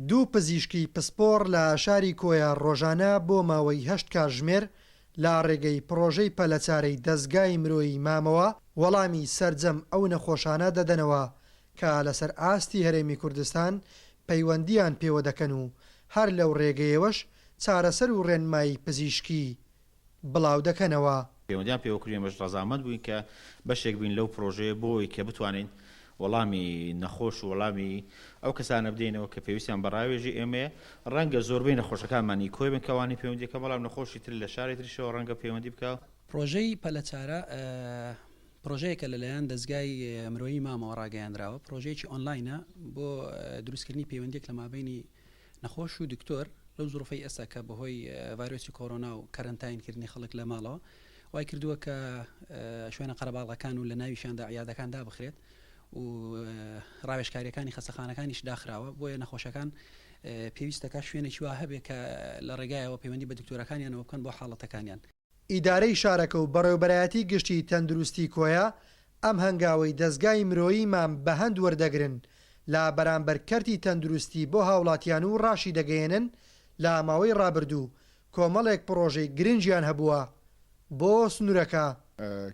دوو پزیشکی پسپۆڕ لە شاری کۆیا ڕۆژانە بۆ ماوەی 8 کاتژمێر لە ڕێگەی پرۆژەی پەلەچارەی دەستگای مرۆیی مامەوە وەڵامی سەرجەم ئەو نەخۆشانە دەدەنەوە کە لەسەر ئاستی هەرێمی کوردستان پەیوەندیان پێوە دەکەن و هەر لەو ڕێگەیەوەش چارەسەر و ڕێنمایی پزیشکی بڵاو دەکەنەوە. پەیوەندیان پێوەکرێمەش ڕەزامەند بووین کە بەشێک بین لەو پرۆژەیە بۆی کە بتوانین وەڵامی نەخۆش و وەڵامی ئەو کەسانە بدەینەوە کە پێویستیان بەڕاوێژی ئێمە ڕەنگە زۆربەی نەخۆشەکانمانی کۆی بن کەوانی پەیوەندیەکە بەڵام نەخۆشی تر لە شاری تریشەوە ڕەنگە پەیوەندی بکە. پرۆژەی پەلەچارە پرۆژەیەکە لەلایەن دەستگای مرۆیی مامەوە ڕاگەیاندراوە. پرۆژەیەکی ئۆنلاینە بۆ دروستکردنی پەیوەندیەک لە مابینی نەخۆش و دکتۆر لەو زۆرفەی ئێستا کە بەهۆی ڤایرۆسی کۆڕۆنا و کەرەنتاینکردنی خەڵک لە ماڵەوە وای کردووە کە شوێنە قەرەباڵەکان و لە ناویشاندا عیادەکان دابخرێت و ڕاوێژکاریەکانی خەستەخانەکانیش داخراوە بۆیە نەخۆشەکان پێویستەکە شوێنێکی وا هەبێت کە لە ڕێگایەوە پەیوەندی بە دکتۆرەکانیانەوە بکەن بۆ حاڵەتەکانیان. ئیدارەی شارەکە و بەڕێوەبەرایەتی گشتی تەندروستی کۆیا ئەم هەنگاوەی دەستگای مرۆیی مام بە هەند وەردەگرن لە بەرامبەرکەرتی تەندروستی بۆ هاوڵاتیان و ڕاشی دەگەێنن. لە ماوەی ڕابردوو کۆمەڵێک پرۆژەی گرنگیان هەبووە بۆ سنوورەکە.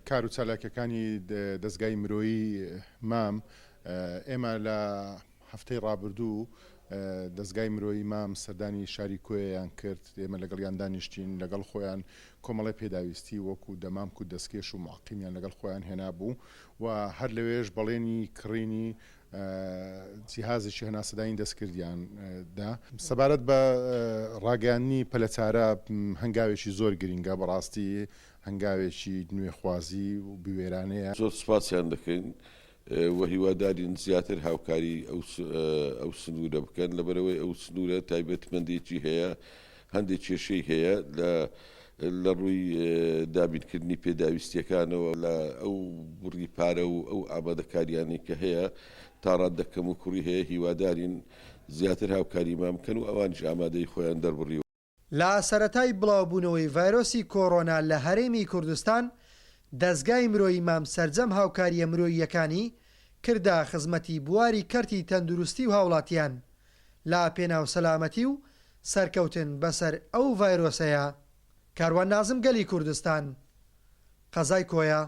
کار و چالاکیەکانی دەستگای مرۆیی مام ئێمە لە هەفتەی ڕابردوو دەستگای مرۆیی مام سەردانی شاری کۆیان کرد. ئێمە لەگەڵیان دانیشتین، لەگەڵ خۆیان کۆمەڵی پێداویستی وەکو دەمامک و دەستکێش و معقیمیان لەگەڵ خۆیان هێنا بوو و هەر لەوێش بەڵێنی کڕینی جیهازێکی هەناسەدانی دەستکردیان دا. سەبارەت بە ڕاگەیاندنی پەلەچارە هەنگاوێکی زۆر گرینگە، بەڕاستی هەنگاوێکی نوێخوازی و بوێرانەیە. زۆر سوپاسیان دەکەین و هیوادارین زیاتر هاوکاری ئەو سنوورە بکەن لەبەرەوەی ئەو سنوورە تایبەتمەندێکی هەیە، هەندێک کێشەی هەیە لە ڕووی دابینکردنی پێداویستیەکانەوە لە ئەو بڕی پارە و ئەو ئامادەکاریانی کە هەیە تا ڕادەکەم و کوڕی هەیە. هیوادارین زیاتر هاوکاری مان بکەن و ئەوانش ئامادەی خۆیان دەربڕی. لە سەرەتای بڵاوبوونەوەی ڤایرۆسی کۆڕۆنا لە هەرێمی کوردستان دەستگای مرۆیی مام سەرجەم هاوکاریە مرۆییەکانی کردا خزمەتی بواری کەرتی تەندروستی و هاوڵاتیان لە پێناو سەلامەتی و سەرکەوتن بەسەر ئەو ڤایرۆسەیە. کاروان نازم گەلی کوردستان، قەزای کۆیا.